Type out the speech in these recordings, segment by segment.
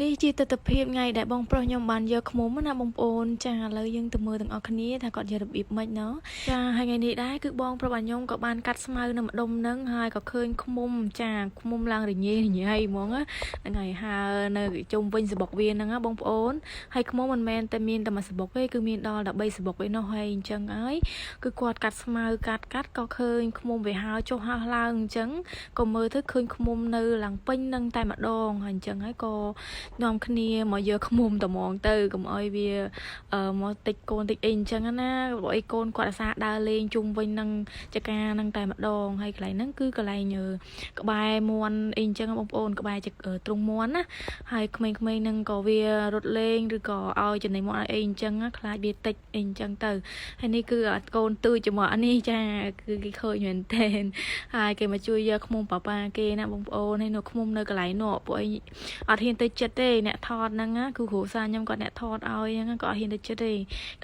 នេះជាទស្សនវិជ្ជាថ្ងៃដែលបងប្រុសខ្ញុំបានយកឃ្មុំណាបងប្អូនចាឥឡូវយើងទៅមើលទាំងអស់គ្នាថាគាត់យករបៀបម៉េចណោះចាហើយថ្ងៃនេះដែរគឺបងប្រុសរបស់ខ្ញុំក៏បានកាត់ស្មៅនៅម្ដុំហ្នឹងហើយក៏ឃើញឃ្មុំចាឃ្មុំឡើងរញ៉េរញ៉ៃហ្មងហ្នឹងហើយហើនៅជុំវិញសបុកវាហ្នឹងបងប្អូនហើយឃ្មុំមិនមែនតែមានតែមួយសបុកទេគឺមានដល់13សបុកឯណោះហើយអញ្ចឹងហើយគឺគាត់កាត់ស្មៅកាត់ក៏ឃើញឃ្មុំវាហើចុះហោះឡើងអញ្ចឹងក៏មើលទៅឃើញឃ្មុំនៅឡើងពេញនឹងតែម្ដងហើយអញ្ចឹងហើយក៏នាំគ្នាមកយកឃ្មុំត្មងទៅកុំអោយវាមកតិចកូនតិចអីអញ្ចឹងណាព្រោះអីកូនគាត់អាសាដើរលេងជុំវិញនឹងចកានឹងតែម្ដងហើយកន្លែងហ្នឹងគឺកន្លែងក្បែរមន់អីអញ្ចឹងបងប្អូនក្បែរទ្រុងមន់ណាហើយក្មេងៗហ្នឹងក៏វារត់លេងឬក៏ឲ្យចំណីមន់ឲ្យអីអញ្ចឹងខ្លាចវាតិចអីអញ្ចឹងទៅហើយនេះគឺកូនទូចជាមួយនេះចាគឺគេឃើញមែនតើហើយគេមកជួយយកឃ្មុំប៉ាគេណាបងប្អូនហើយនៅឃ្មុំនៅកន្លែងនោះពួកអីអត់ហ៊ានទៅចិត្តទេអ្នកថតហ្នឹងគឺគ្រូសាខ្ញុំគាត់អ្នកថតឲ្យហ្នឹងក៏អត់ហ៊ានទៅចិត្តទេ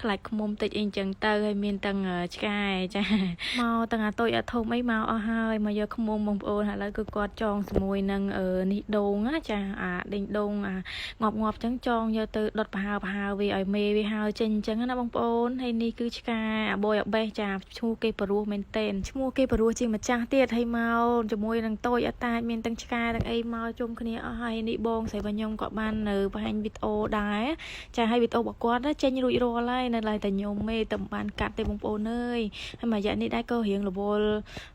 ខ្លាចឃ្មុំតិចអីអញ្ចឹងទៅហើយមានទាំងឆ្កែចាមកទាំងអាតូចអាធំអីមកអស់ហើយមកយកឃ្មុំបងប្អូនឥឡូវគឺគាត់ចងជាមួយនឹងនេះដូងណាចាអាដេញដូងងាប់អញ្ចឹងចងយកទៅដុតប្រហើវាឲ្យមេវាហើចេញអញ្ចឹងណាបងប្អូនហើយនេះគឺឆ្កែអាបយអាបេះចាឈ្មោះគេព្រោះមែនតែនឈ្មោះគេព្រោះជាម្ចាស់ទៀតហើយមកជាមួយនឹងតូចអតាចមានទាំងឆ្កែទាំងអីមកជុំគ្នាអស់ហើយនេះបងស្រីរបស់ខ្ញុំក៏បាននៅបង្ហាញវីដេអូដែរចាឲ្យវីដេអូរបស់គាត់ចេញរួចរាល់ហើយនៅឡើយតែខ្ញុំទេតែមិនបានកាត់ទេបងប្អូនអើយហើយមួយរយៈនេះដែរក៏រៀងរវល់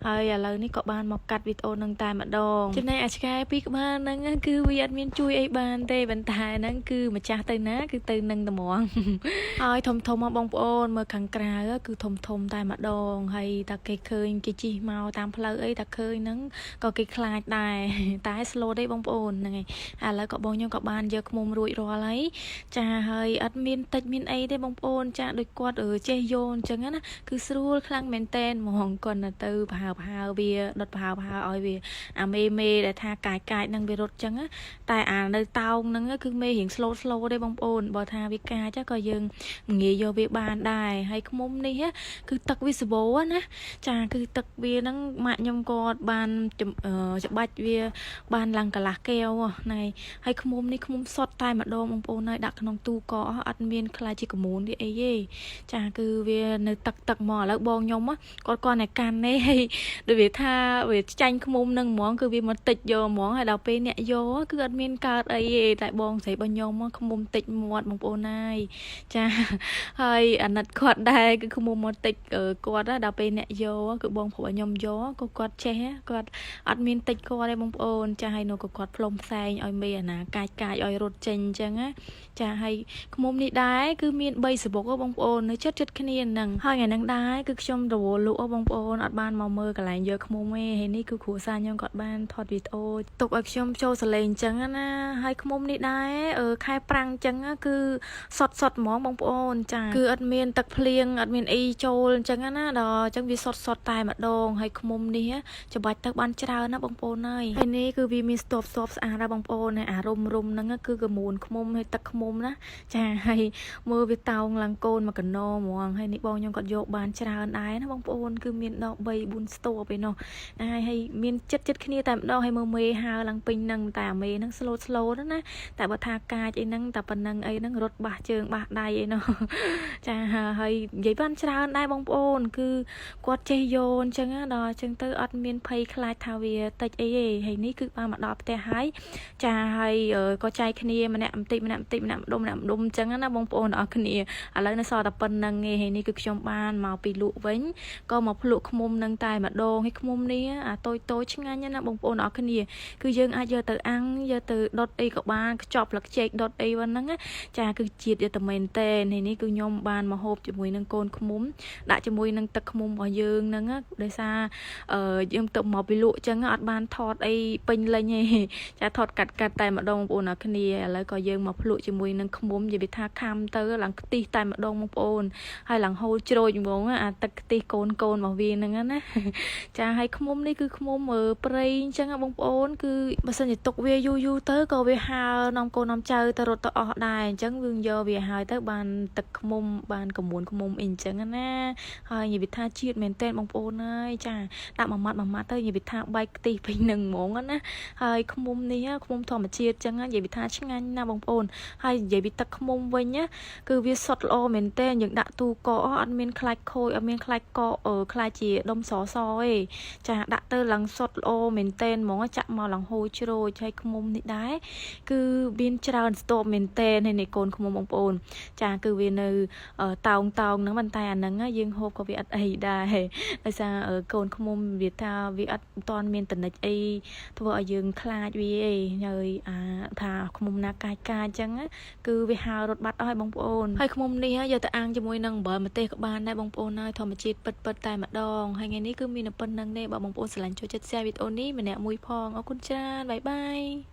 ហើយឥឡូវនេះក៏បានមកកាត់វីដេអូនឹងតែម្ដងចំណែកអាឆ្កែពីក្បាលហ្នឹងគឺវាអត់មានជួយអីបានទេប៉ុន្តែហ្នឹងគឺម្ចាស់ទៅណាគឺទៅនឹងត្មងហើយធំមកបងប្អូនមើលខាងក្រៅគឺធំតែម្ដងហើយតាគេឃើញគេជិះមកតាមផ្លូវអីតាឃើញហ្នឹងក៏គេខ្លាចដែរតែ slow ទេបងប្អូនហ្នឹងហើយឥឡូវក៏បងខ្ញុំក៏បានយកឃ្មុំរួចរាល់ហើយចាហើយអត់មានតិចមានអីទេបងប្អូនចាដូចគាត់ចេះយោអញ្ចឹងណាគឺស្រួលខ្លាំងមែនតែនហ្មងគាត់ទៅប្រហើវាដុតប្រហើឲ្យវាអាមេដែលថាកាយហ្នឹងវារត់អញ្ចឹងតែអានៅតោងហ្នឹងគឺមេរៀង slow ទេបងប្អូនបើថាវាកាចក៏យើងងាយយកវាបានដែរហើយឃ្មុំនេះគឺទឹកវាសបោណាចាគឺទឹកវាហ្នឹងម៉ាក់ខ្ញុំគាត់បានច្បាច់វាបានឡើងកន្លះកែវហ្នឹងហើយឃ្មុំនេះឃ្មុំសុតតែម្ដងបងប្អូនហើយដាក់ក្នុងទូក៏អត់មានខ្លាចជាកមូនវាអីទេចាគឺវានៅទឹកមកឥឡូវបងខ្ញុំគាត់តែកាន់ទេហើយដូចវាថាវាចាញ់ឃ្មុំនឹងហ្មងគឺវាមកតិចយកហ្មងហើយដល់ពេលអ្នកយកគឺអត់មានកើតអីទេតែបងស្រីរបស់ខ្ញុំឃ្មុំតិចមាត់បងប្អូនហើយចាហើយអាណិតគាត់ដែរគឺឃ្មុំមកតិចគាត់ដល់ពេលអ្នកយកគឺបងប្រុសរបស់ខ្ញុំយកក៏គាត់ចេះគាត់អត់មានតិចគាត់ទេបងប្អូនចាហើយនោះក៏គាត់ផ្លុំផ្សែងឲ្យមេអាណាកាចឲ្យរត់ចេញអញ្ចឹងណាចាហើយឃ្មុំនេះដែរគឺមាន3សបុកបងប្អូននៅចិត្តគ្នាហ្នឹងហើយថ្ងៃហ្នឹងដែរគឺខ្ញុំរវល់លក់បងប្អូនអត់បានមកមើលកន្លែងយកឃ្មុំទេហើយនេះគឺគ្រូសាខ្ញុំគាត់បានថតវីដេអូទុកឲ្យខ្ញុំចូលសលេងអញ្ចឹងណាហើយឃ្មុំនេះដែរខែប្រាំងអញ្ចឹងគឺសុតហ្មងបងប្អូនចាគឺអត់មានទឹកភ្លៀងអត់មានអីចូលអញ្ចឹងណាដល់អញ្ចឹងវាសុតតែម្ដងហើយឃ្មុំនេះច្បាច់ទៅបានច្រើនណាបងប្អូនហើយនេះគឺវាមានស្ទប់ស្អាតណាបងប្អូនអារុំហ្នឹងគឺកមូនឃ្មុំហើយទឹកឃ្មុំណាចាហើយមើលវាតោងឡើងកូនមកកណោហ្មងហើយនេះបងខ្ញុំគាត់យកបានច្រើនដែរណាបងប្អូនគឺមានដល់3 4ស្ទប់ឯណោះហើយមានចិត្តគ្នាតែម្ដងហើយមើលមេហើឡើងពេញហ្នឹងតែអាមេហ្នឹង slow ណាតែបើថាកាចអីហ្នឹងតែប៉ុណ្ណឹងអីហ្នឹងរត់បាសជើងបាសដៃអីណោះចាហើយនិយាយបានច្រើនដែរបងប្អូនគឺគាត់ចេះយកអញ្ចឹងដល់អញ្ចឹងទៅអត់មានភ័យខ្លាចថាវាតិចអីទេហើយនេះគឺបានមកដល់ផ្ទះហើយចាហើយក៏ចែកគ្នាម្នាក់បន្តិចម្នាក់ម្ដុំអញ្ចឹងណាបងប្អូនអរគ្នាឥឡូវនៅសល់តែប៉ុណ្្នឹងឯងហើយនេះគឺខ្ញុំបានមកពីលក់វិញក៏មកភ្លក់ឃ្មុំនឹងតែម្ដងហើយឃ្មុំនេះអាតូចឆ្ងាញ់ណាបងប្អូនអរគ្នាគឺយើងអាចយកទៅអាំងយកទៅដុតអីក៏បានខ្ចប់ស្លឹកចេកដុតអីហ្នឹងចាគឺជាតិយកតែមែនតែនហើយនេះគឺខ្ញុំបានមកហូបជាមួយនឹងកូនឃ្មុំដាក់ជាមួយនឹងទឹកឃ្មុំរបស់យើងហ្នឹងដោយសារយើងទៅមកពីលក់អញ្ចឹងអត់បានថតអីពេញលេញទេចាថតកាត់តែម្ដងបងប្អូនអរគ្នាឥឡូវក៏យើងមកភ្លក់ជាមួយនឹងឃ្មុំនិយាយថាខាំទៅឡើងខ្ទិះតែម្ដងបងប្អូនហើយឡើងហូរជ្រោយហ្មងអាទឹកខ្ទិះកូនរបស់វាហ្នឹងណាចាហើយឃ្មុំនេះគឺឃ្មុំព្រៃអញ្ចឹងបងប្អូនគឺបើសិនជាទុកវាយូរទៅក៏វាហើនាំកូននាំចៅទៅរត់ទៅអស់ដែរអញ្ចឹងយើងយកវាហើយទៅបានទឹកឃ្មុំបានកមួនឃ្មុំអីអញ្ចឹងណាហើយនិយាយថាជាតិមែនតែនបងប្អូនអើយចាដាក់មួយម៉ាត់ទៅនិយាយថាបែកខ្ទិះពេញនឹងហ្មងណាហើយឃ្មុំនេះឃ្មុំធម្មជាតិអញ្ចឹង និយាយពីថាឆ្ងាញ់ណាបងប្អូនហើយនិយាយពីទឹកខ្មុំវិញណាគឺវាសុទ្ធល្អមែនតើយើងដាក់ទូកអត់មានខ្លាច់ខូចអត់មានខ្លាច់កខ្លាច់ជាដុំសសទេចាដាក់ទៅឡើងសុទ្ធល្អមែនតើហ្មងចាក់មកឡើងហូរជ្រោយហើយខ្មុំនេះដែរគឺមានច្រើនស្ទប់មែនតើនេះកូនខ្មុំបងប្អូនចាគឺវានៅតោងហ្នឹងមិនតែអាហ្នឹងយើងហូបក៏វាអត់អីដែរដោយសារកូនខ្មុំវាថាវាអត់តាន់មានតនិចអីធ្វើឲ្យយើងខ្លាចវាអីហើយថាខ្មុំណាកាយអញ្ចឹងគឺវាហើររត់បាត់អស់ហើយបងប្អូនហើយខ្មុំនេះយកទៅអាំងជាមួយនឹងអំបិលម្ទេសក៏បានដែរបងប្អូនហើយធម្មជាតិពិតតែម្ដងហើយថ្ងៃនេះគឺមានតែប៉ុណ្្នឹងទេបើបងប្អូនស្រឡាញ់ចូលចិត្ត share វីដេអូនេះម្នាក់មួយផងអរគុណច្រើនបាយបាយ